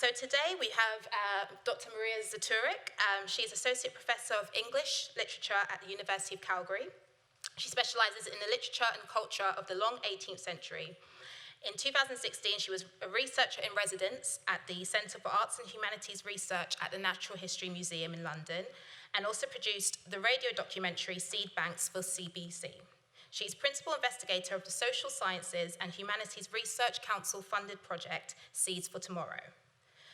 So today we have Dr. Maria Zytaruk. She's Associate Professor of English Literature at the University of Calgary. She specialises in the literature and culture of the Long 18th Century. In 2016, she was a researcher in residence at the Centre for Arts and Humanities Research at the Natural History Museum in London, and also produced the radio documentary Seed Banks for CBC. She's principal investigator of the Social Sciences and Humanities Research Council-funded project Seeds for Tomorrow.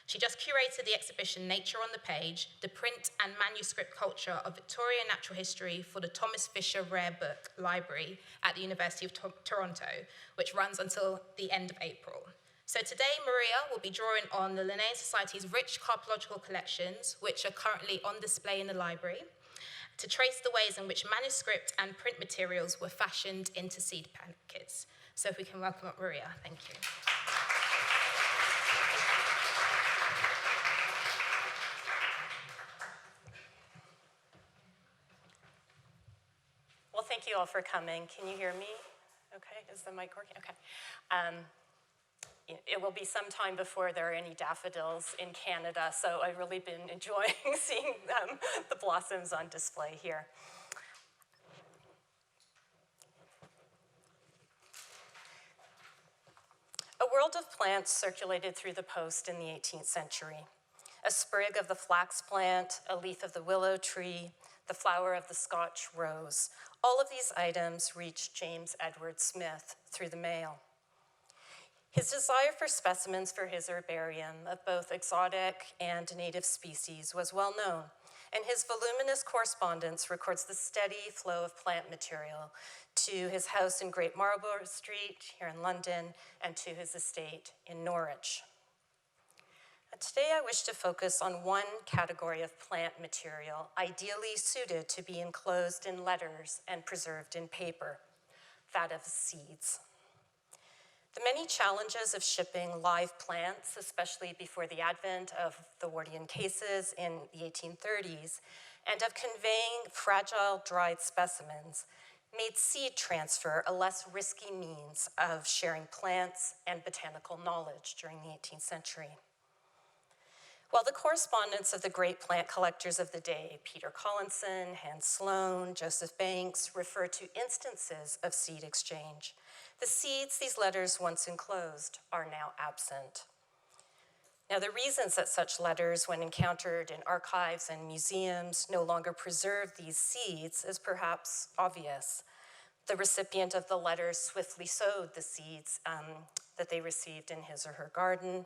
She just curated the exhibition Nature on the Page, the print and manuscript culture of Victorian natural history for the Thomas Fisher Rare Book Library at the University of Toronto, which runs until the end of April. So today, Maria will be drawing on the Linnean Society's rich carpological collections, which are currently on display in the library, to trace the ways in which manuscript and print materials were fashioned into seed packets. So if we can welcome up Maria, thank you. Well, thank you all for coming. Can you hear me? Okay, is the mic working? Okay. It will be some time before there are any daffodils in Canada, so I've really been enjoying seeing the blossoms on display here. A world of plants circulated through the post in the 18th century. A sprig of the flax plant, a leaf of the willow tree, the flower of the Scotch rose. All of these items reached James Edward Smith through the mail. His desire for specimens for his herbarium of both exotic and native species was well known, and his voluminous correspondence records the steady flow of plant material to his house in Great Marlborough Street here in London and to his estate in Norwich. Today I wish to focus on one category of plant material ideally suited to be enclosed in letters and preserved in paper, that of seeds. The many challenges of shipping live plants, especially before the advent of the Wardian cases in the 1830s, and of conveying fragile dried specimens, made seed transfer a less risky means of sharing plants and botanical knowledge during the 18th century. While the correspondence of the great plant collectors of the day, Peter Collinson, Hans Sloane, Joseph Banks, refer to instances of seed exchange, the seeds these letters once enclosed are now absent. Now, the reasons that such letters, when encountered in archives and museums, no longer preserve these seeds is perhaps obvious. The recipient of the letters swiftly sowed the seeds that they received in his or her garden.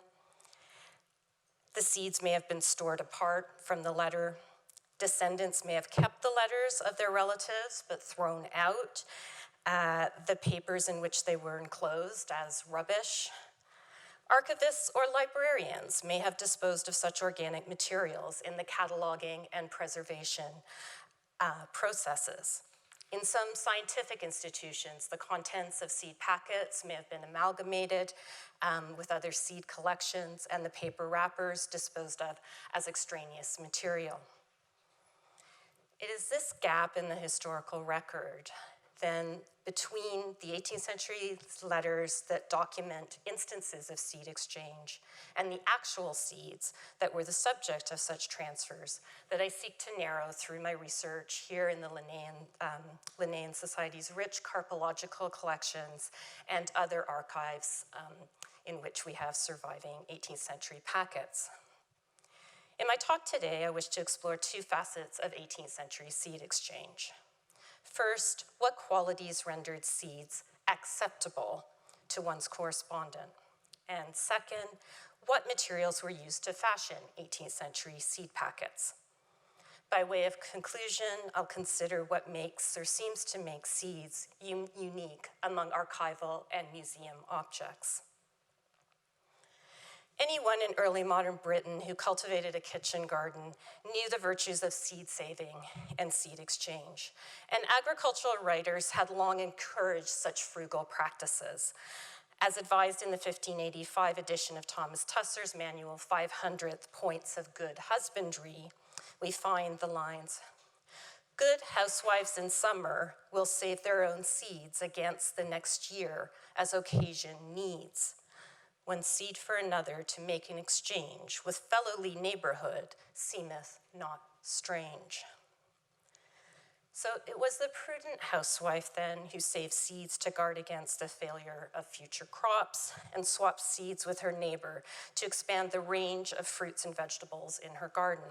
The seeds may have been stored apart from the letter. Descendants may have kept the letters of their relatives but thrown out the papers in which they were enclosed as rubbish. Archivists or librarians may have disposed of such organic materials in the cataloging and preservation processes. In some scientific institutions, the contents of seed packets may have been amalgamated with other seed collections and the paper wrappers disposed of as extraneous material. It is this gap in the historical record then between the 18th century letters that document instances of seed exchange and the actual seeds that were the subject of such transfers that I seek to narrow through my research here in the Linnean Society's rich carpological collections and other archives in which we have surviving 18th century packets. In my talk today, I wish to explore two facets of 18th century seed exchange. First, what qualities rendered seeds acceptable to one's correspondent? And second, what materials were used to fashion 18th century seed packets? By way of conclusion, I'll consider what makes or seems to make seeds unique among archival and museum objects. Anyone in early modern Britain who cultivated a kitchen garden knew the virtues of seed saving and seed exchange, and agricultural writers had long encouraged such frugal practices. As advised in the 1585 edition of Thomas Tusser's manual, 500th Points of Good Husbandry, we find the lines, "Good housewives in summer will save their own seeds against the next year as occasion needs. one seed for another to make an exchange with fellowly neighborhood seemeth not strange. So it was the prudent housewife then who saved seeds to guard against the failure of future crops and swapped seeds with her neighbor to expand the range of fruits and vegetables in her garden.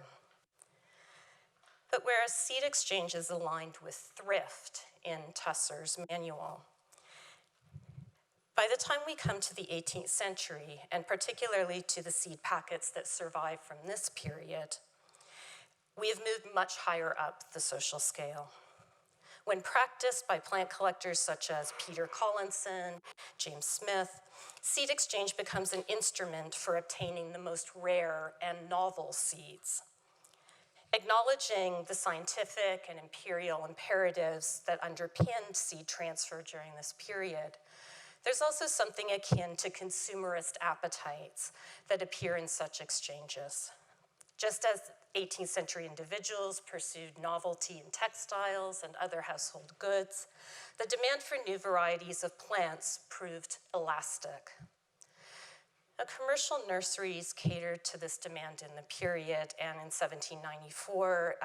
But whereas seed exchange is aligned with thrift in Tusser's manual, by the time we come to the 18th century, and particularly to the seed packets that survive from this period, we have moved much higher up the social scale. When practiced by plant collectors such as Peter Collinson, James Smith, seed exchange becomes an instrument for obtaining the most rare and novel seeds. Acknowledging the scientific and imperial imperatives that underpinned seed transfer during this period, there's also something akin to consumerist appetites that appear in such exchanges. Just as 18th century individuals pursued novelty in textiles and other household goods, the demand for new varieties of plants proved elastic. Now, commercial nurseries catered to this demand in the period, and in 1794,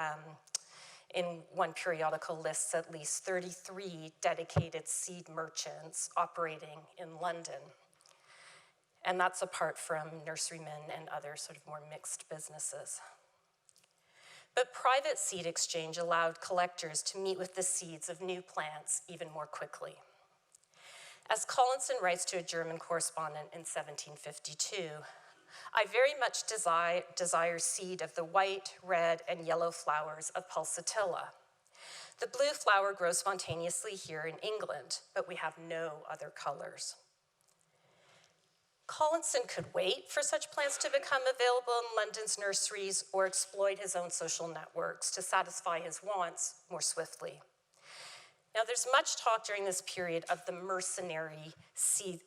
in one periodical lists at least 33 dedicated seed merchants operating in London. And that's apart from nurserymen and other sort of more mixed businesses. But private seed exchange allowed collectors to meet with the seeds of new plants even more quickly. As Collinson writes to a German correspondent in 1752, I very much desire seed of the white, red, and yellow flowers of pulsatilla. The blue flower grows spontaneously here in England, but we have no other colors. Collinson could wait for such plants to become available in London's nurseries or exploit his own social networks to satisfy his wants more swiftly. Now, there's much talk during this period of the mercenary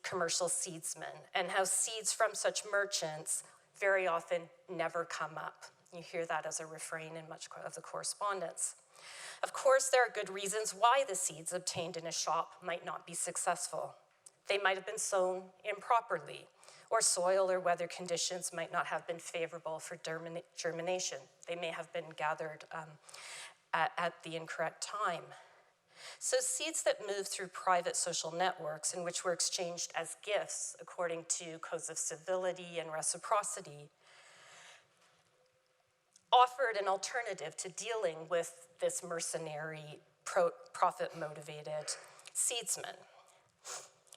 commercial seedsmen and how seeds from such merchants very often never come up. You hear that as a refrain in much of the correspondence. Of course, there are good reasons why the seeds obtained in a shop might not be successful. They might have been sown improperly, or soil or weather conditions might not have been favorable for germination. They may have been gathered at the incorrect time. So seeds that moved through private social networks in which were exchanged as gifts according to codes of civility and reciprocity offered an alternative to dealing with this mercenary, profit-motivated seedsman.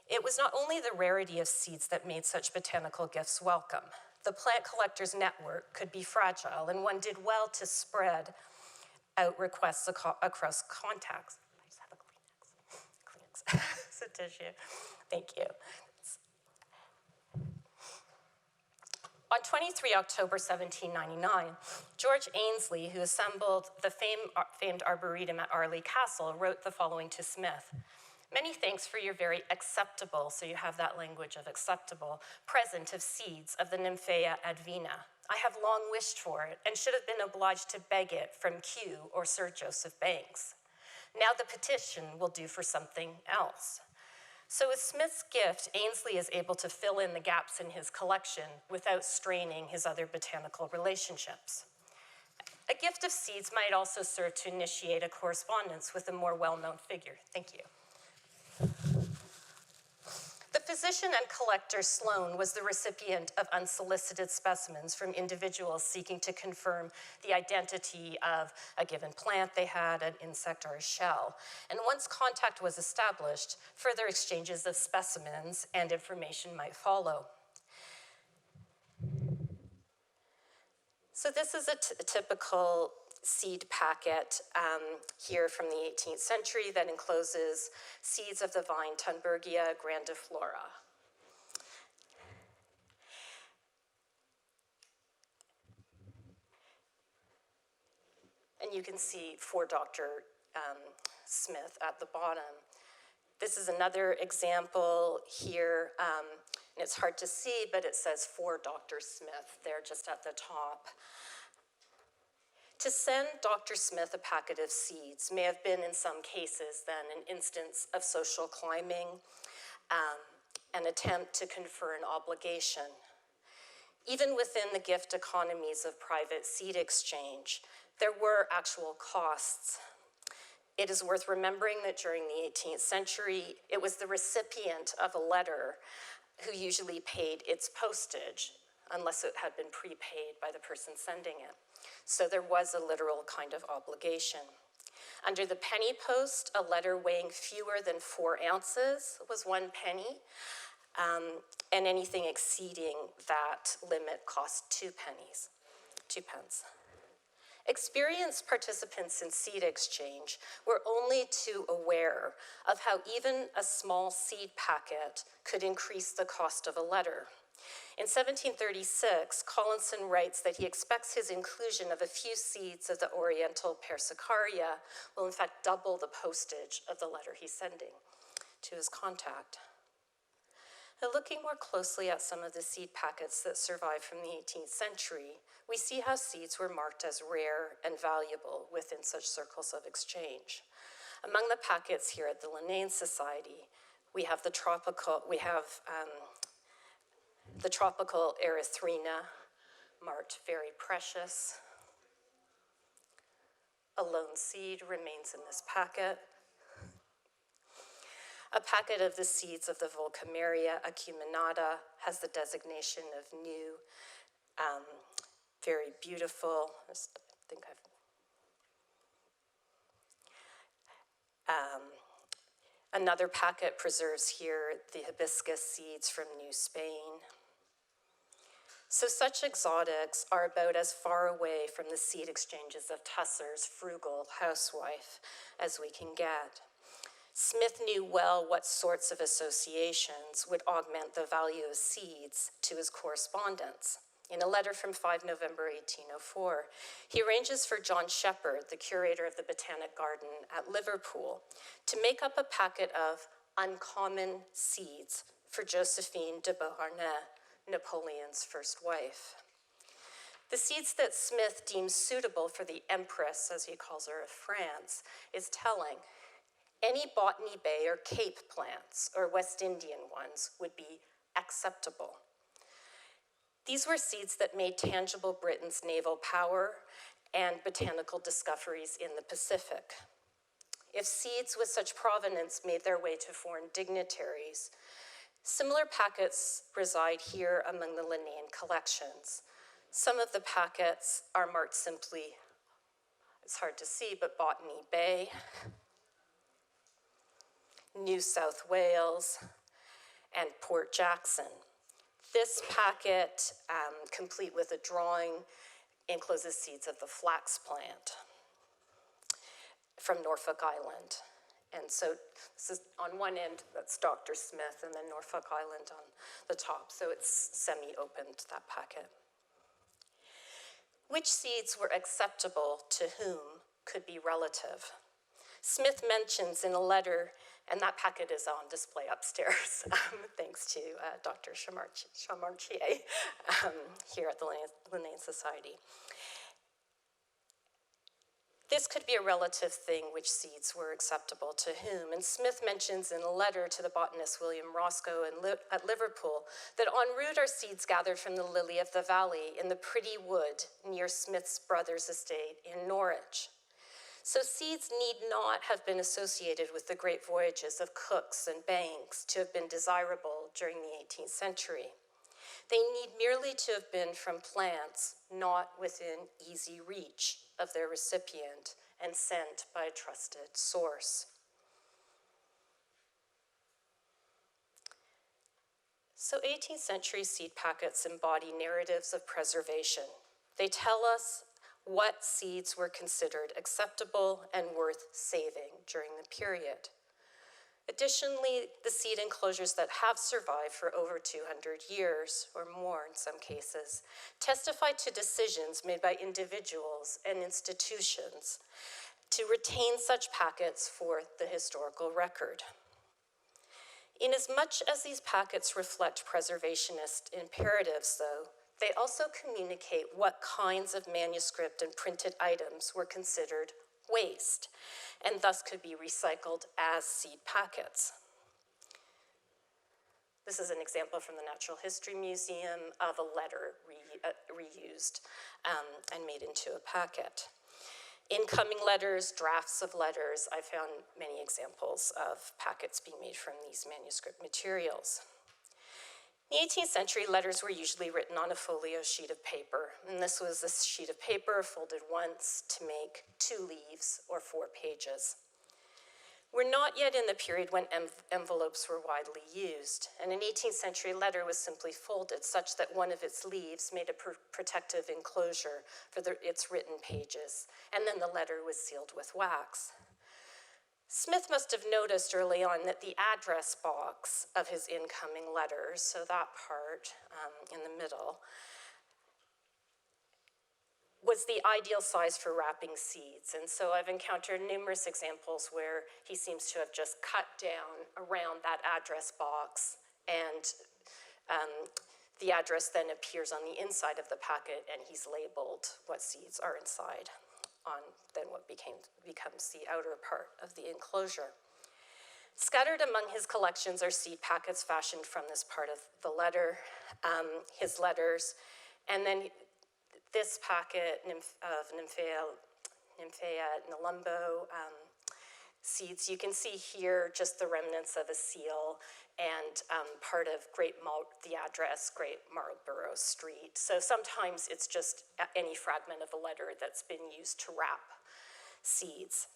It was not only the rarity of seeds that made such botanical gifts welcome. The plant collector's network could be fragile, and one did well to spread out requests across contacts. I just have a Kleenex. It's a tissue. Thank you. On 23 October 1799, George Ainsley, who assembled the famed Arboretum at Arley Castle, wrote the following to Smith. Many thanks for your very acceptable, so you have that language of acceptable, present of seeds of the Nymphaea advena. I have long wished for it and should have been obliged to beg it from Kew or Sir Joseph Banks. Now the petition will do for something else. So with Smith's gift, Ainsley is able to fill in the gaps in his collection without straining his other botanical relationships. A gift of seeds might also serve to initiate a correspondence with a more well-known figure. Thank you. The physician and collector Sloane was the recipient of unsolicited specimens from individuals seeking to confirm the identity of a given plant they had, an insect, or a shell. And once contact was established, further exchanges of specimens and information might follow. So this is a typical seed packet here from the 18th century that encloses seeds of the vine Thunbergia grandiflora. And you can see for Dr. Smith at the bottom. This is another example here, and it's hard to see, but it says for Dr. Smith there just at the top. To send Dr. Smith a packet of seeds may have been in some cases then an instance of social climbing, an attempt to confer an obligation. Even within the gift economies of private seed exchange, there were actual costs. It is worth remembering that during the 18th century, it was the recipient of a letter who usually paid its postage, unless it had been prepaid by the person sending it. So there was a literal kind of obligation. Under the penny post, a letter weighing fewer than 4 ounces was 1 penny, and anything exceeding that limit cost 2 pennies, 2 pence. Experienced participants in seed exchange were only too aware of how even a small seed packet could increase the cost of a letter. In 1736, Collinson writes that he expects his inclusion of a few seeds of the Oriental Persicaria will in fact double the postage of the letter he's sending to his contact. Now, looking more closely at some of the seed packets that survived from the 18th century, we see how seeds were marked as rare and valuable within such circles of exchange. Among the packets here at the Linnean Society, we have the tropical erythrina, marked very precious. A lone seed remains in this packet. A packet of the seeds of the Volcameria acuminata has the designation of new, very beautiful. Another packet preserves here the hibiscus seeds from New Spain. So such exotics are about as far away from the seed exchanges of Tusser's frugal housewife as we can get. Smith knew well what sorts of associations would augment the value of seeds to his correspondence. In a letter from 5 November 1804, he arranges for John Shepherd, the curator of the Botanic Garden at Liverpool, to make up a packet of uncommon seeds for Josephine de Beauharnais, Napoleon's first wife. The seeds that Smith deems suitable for the Empress, as he calls her, of France, is telling. Any Botany Bay or Cape plants, or West Indian ones, would be acceptable. These were seeds that made tangible Britain's naval power and botanical discoveries in the Pacific. If seeds with such provenance made their way to foreign dignitaries, similar packets reside here among the Linnean collections. Some of the packets are marked simply, it's hard to see, but Botany Bay, New South Wales, and Port Jackson. This packet, complete with a drawing, encloses seeds of the flax plant from Norfolk Island. And so this is on one end, that's Dr. Smith, and then Norfolk Island on the top. So it's semi-opened, that packet. Which seeds were acceptable to whom could be relative. Smith mentions in a letter, and that packet is on display upstairs, thanks to Dr. Chamarchier here at the Linnean Society. This could be a relative thing, which seeds were acceptable to whom. And Smith mentions in a letter to the botanist William Roscoe at Liverpool that en route are seeds gathered from the lily of the valley in the pretty wood near Smith's brother's estate in Norwich. So seeds need not have been associated with the great voyages of Cooks and Banks to have been desirable during the 18th century. They need merely to have been from plants not within easy reach of their recipient and sent by a trusted source. So 18th century seed packets embody narratives of preservation. They tell us what seeds were considered acceptable and worth saving during the period. Additionally, the seed enclosures that have survived for over 200 years, or more in some cases, testify to decisions made by individuals and institutions to retain such packets for the historical record. Inasmuch as these packets reflect preservationist imperatives, though, they also communicate what kinds of manuscript and printed items were considered waste, and thus could be recycled as seed packets. This is an example from the Natural History Museum of a letter reused and made into a packet. Incoming letters, drafts of letters, I found many examples of packets being made from these manuscript materials. In the 18th century, letters were usually written on a folio sheet of paper, and this was a sheet of paper folded once to make 2 leaves or 4 pages. We're not yet in the period when envelopes were widely used, and an 18th century letter was simply folded such that one of its leaves made a protective enclosure for its written pages, and then the letter was sealed with wax. Smith must have noticed early on that the address box of his incoming letters, so that part in the middle, was the ideal size for wrapping seeds. And so I've encountered numerous examples where he seems to have just cut down around that address box, and the address then appears on the inside of the packet, and he's labeled what seeds are inside on then what becomes the outer part of the enclosure. Scattered among his collections are seed packets fashioned from this part of the letter, his letters, and then this packet of Nymphaea nelumbo seeds. You can see here just the remnants of a seal and part of the address, Great Marlborough Street. So sometimes it's just any fragment of a letter that's been used to wrap seeds.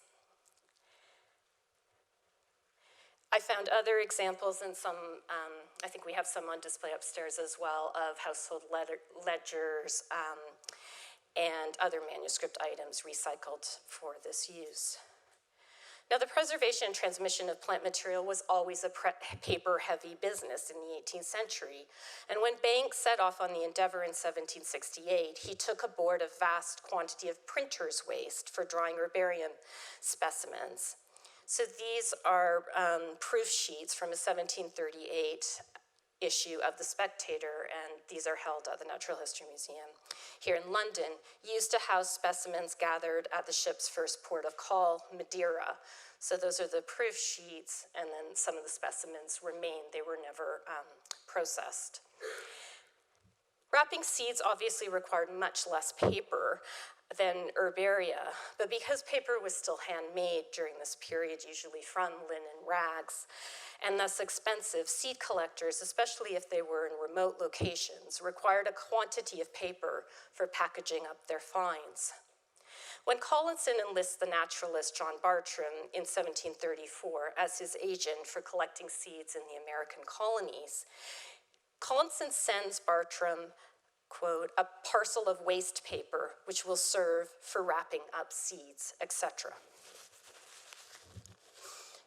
I found other examples and some, I think we have some on display upstairs as well, of household ledgers and other manuscript items recycled for this use. Now, the preservation and transmission of plant material was always a paper-heavy business in the 18th century. And when Banks set off on the endeavor in 1768, he took aboard a vast quantity of printer's waste for drying herbarium specimens. So these are proof sheets from a 1738 issue of The Spectator, and these are held at the Natural History Museum here in London, used to house specimens gathered at the ship's first port of call, Madeira. So those are the proof sheets, and then some of the specimens remain. They were never processed. Wrapping seeds obviously required much less paper than herbaria, but because paper was still handmade during this period, usually from linen rags, and thus expensive, seed collectors, especially if they were in remote locations, required a quantity of paper for packaging up their finds. When Collinson enlists the naturalist John Bartram in 1734 as his agent for collecting seeds in the American colonies, Collinson sends Bartram, quote, a parcel of waste paper which will serve for wrapping up seeds, etc.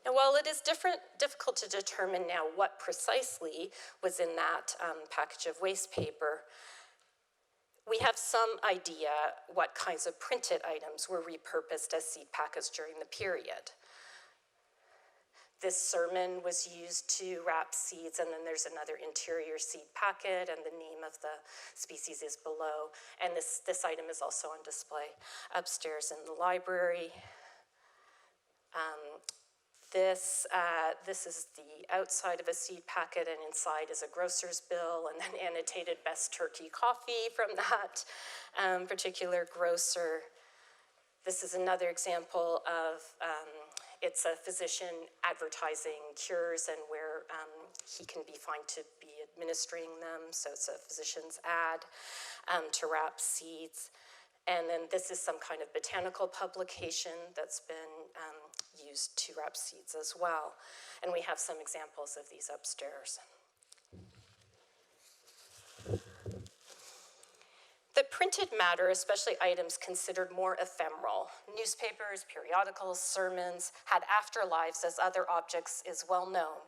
Now, while it is difficult to determine now what precisely was in that package of waste paper, we have some idea what kinds of printed items were repurposed as seed packets during the period. This sermon was used to wrap seeds, and then there's another interior seed packet, and the name of the species is below. And this item is also on display upstairs in the library. This is the outside of a seed packet, and inside is a grocer's bill, and then annotated best turkey coffee from that particular grocer. This is another example of, it's a physician advertising cures and where he can be found to be administering them, so it's a physician's ad to wrap seeds. And then this is some kind of botanical publication that's been used to wrap seeds as well. And we have some examples of these upstairs. The printed matter, especially items considered more ephemeral, newspapers, periodicals, sermons, had afterlives as other objects is well known.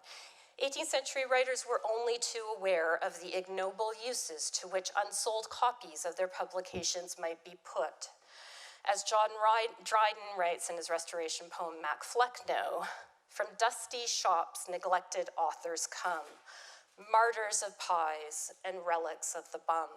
18th century writers were only too aware of the ignoble uses to which unsold copies of their publications might be put. As John Dryden writes in his restoration poem, Mac Flecknoe, from dusty shops neglected authors come, martyrs of pies and relics of the bum.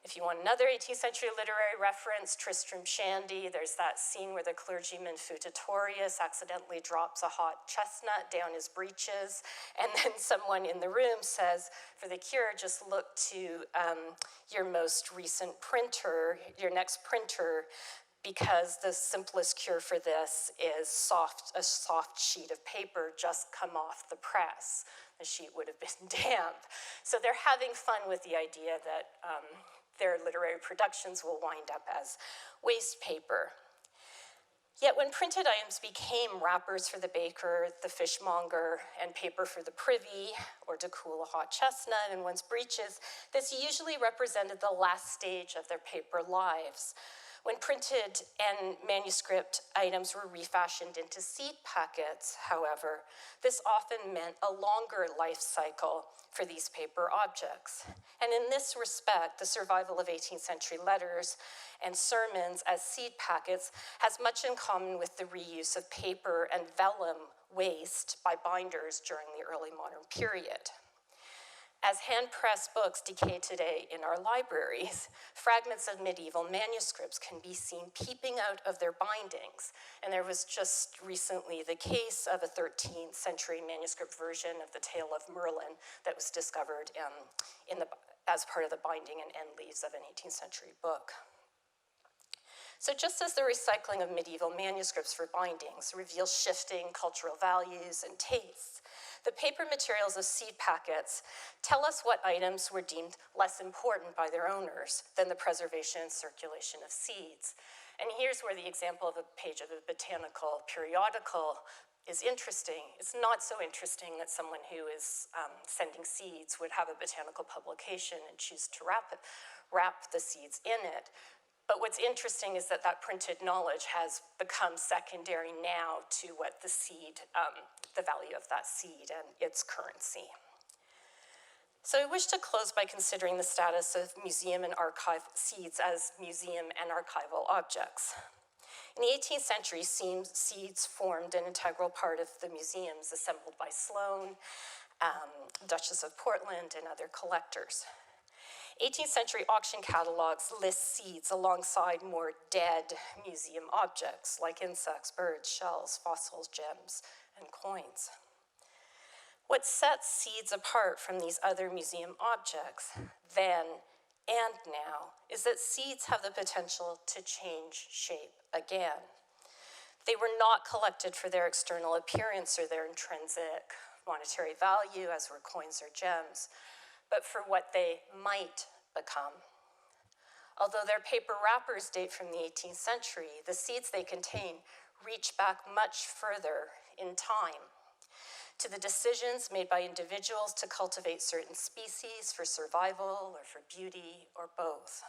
If you want another 18th century literary reference, Tristram Shandy, there's that scene where the clergyman Futatorius accidentally drops a hot chestnut down his breeches, and then someone in the room says, for the cure, just look to your most recent printer, your next printer, because the simplest cure for this is a soft sheet of paper just come off the press. The sheet would have been damp. So they're having fun with the idea that their literary productions will wind up as waste paper. Yet when printed items became wrappers for the baker, the fishmonger, and paper for the privy, or to cool a hot chestnut in one's breeches, this usually represented the last stage of their paper lives. When printed and manuscript items were refashioned into seed packets, however, this often meant a longer life cycle for these paper objects. And in this respect, the survival of 18th century letters and sermons as seed packets has much in common with the reuse of paper and vellum waste by binders during the early modern period. As hand-pressed books decay today in our libraries, fragments of medieval manuscripts can be seen peeping out of their bindings. And there was just recently the case of a 13th century manuscript version of the Tale of Merlin that was discovered as part of the binding and end leaves of an 18th century book. So just as the recycling of medieval manuscripts for bindings reveals shifting cultural values and tastes, the paper materials of seed packets tell us what items were deemed less important by their owners than the preservation and circulation of seeds. And here's where the example of a page of a botanical periodical is interesting. It's not so interesting that someone who is sending seeds would have a botanical publication and choose to wrap the seeds in it. But what's interesting is that printed knowledge has become secondary now to what the seed, the value of that seed and its currency. So I wish to close by considering the status of museum and archive seeds as museum and archival objects. In the 18th century, seeds formed an integral part of the museums assembled by Sloane, Duchess of Portland, and other collectors. 18th century auction catalogs list seeds alongside more dead museum objects like insects, birds, shells, fossils, gems, and coins. What sets seeds apart from these other museum objects then and now is that seeds have the potential to change shape again. They were not collected for their external appearance or their intrinsic monetary value, as were coins or gems, but for what they might become. Although their paper wrappers date from the 18th century, the seeds they contain reach back much further in time to the decisions made by individuals to cultivate certain species for survival or for beauty or both.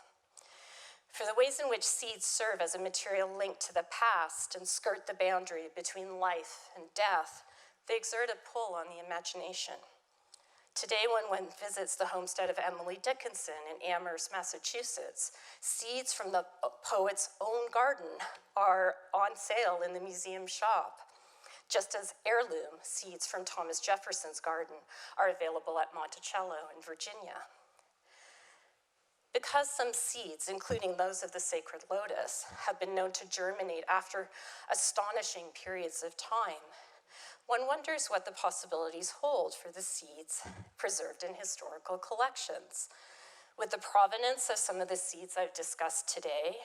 For the ways in which seeds serve as a material link to the past and skirt the boundary between life and death, they exert a pull on the imagination. Today, when one visits the homestead of Emily Dickinson in Amherst, Massachusetts, seeds from the poet's own garden are on sale in the museum shop, just as heirloom seeds from Thomas Jefferson's garden are available at Monticello in Virginia. Because some seeds, including those of the sacred lotus, have been known to germinate after astonishing periods of time, one wonders what the possibilities hold for the seeds preserved in historical collections. Would the provenance of some of the seeds I've discussed today,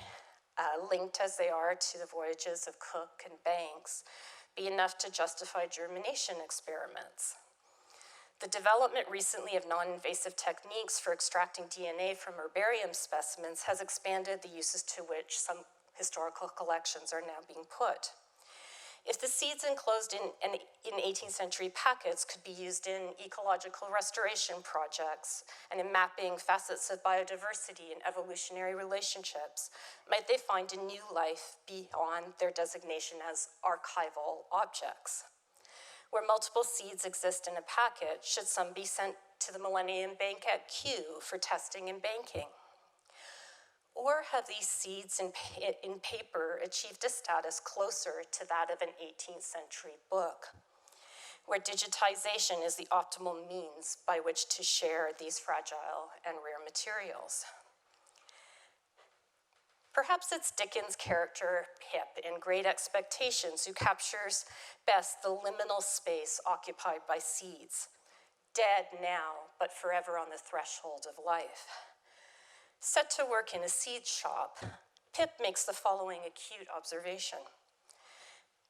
linked as they are to the voyages of Cook and Banks, be enough to justify germination experiments? The development recently of non-invasive techniques for extracting DNA from herbarium specimens has expanded the uses to which some historical collections are now being put. If the seeds enclosed in 18th century packets could be used in ecological restoration projects and in mapping facets of biodiversity and evolutionary relationships, might they find a new life beyond their designation as archival objects? Where multiple seeds exist in a packet, should some be sent to the Millennium Bank at Kew for testing and banking? Or have these seeds in paper achieved a status closer to that of an 18th century book, where digitization is the optimal means by which to share these fragile and rare materials? Perhaps it's Dickens' character, Pip, in Great Expectations, who captures best the liminal space occupied by seeds, dead now, but forever on the threshold of life. Set to work in a seed shop, Pip makes the following acute observation.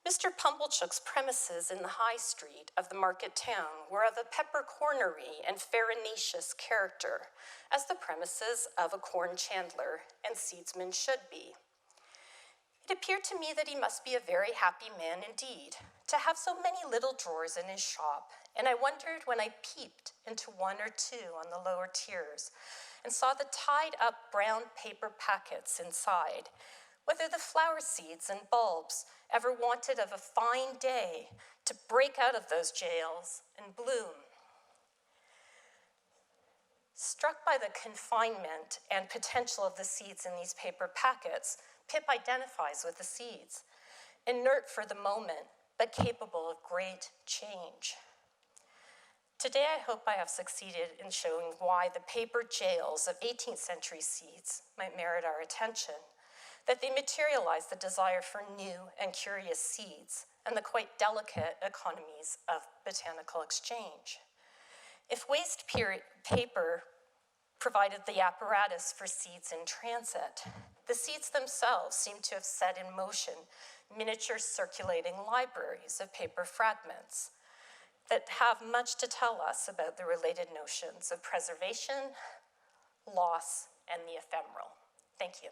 Mr. Pumblechook's premises in the high street of the market town were of a peppercornery and farinaceous character, as the premises of a corn chandler and seedsman should be. It appeared to me that he must be a very happy man indeed, to have so many little drawers in his shop, and I wondered when I peeped into one or two on the lower tiers and saw the tied-up brown paper packets inside, whether the flower seeds and bulbs ever wanted of a fine day to break out of those jails and bloom. Struck by the confinement and potential of the seeds in these paper packets, Pip identifies with the seeds, inert for the moment, but capable of great change. Today, I hope I have succeeded in showing why the paper jails of 18th century seeds might merit our attention, that they materialize the desire for new and curious seeds and the quite delicate economies of botanical exchange. If waste paper provided the apparatus for seeds in transit, the seeds themselves seem to have set in motion miniature circulating libraries of paper fragments that have much to tell us about the related notions of preservation, loss, and the ephemeral. Thank you.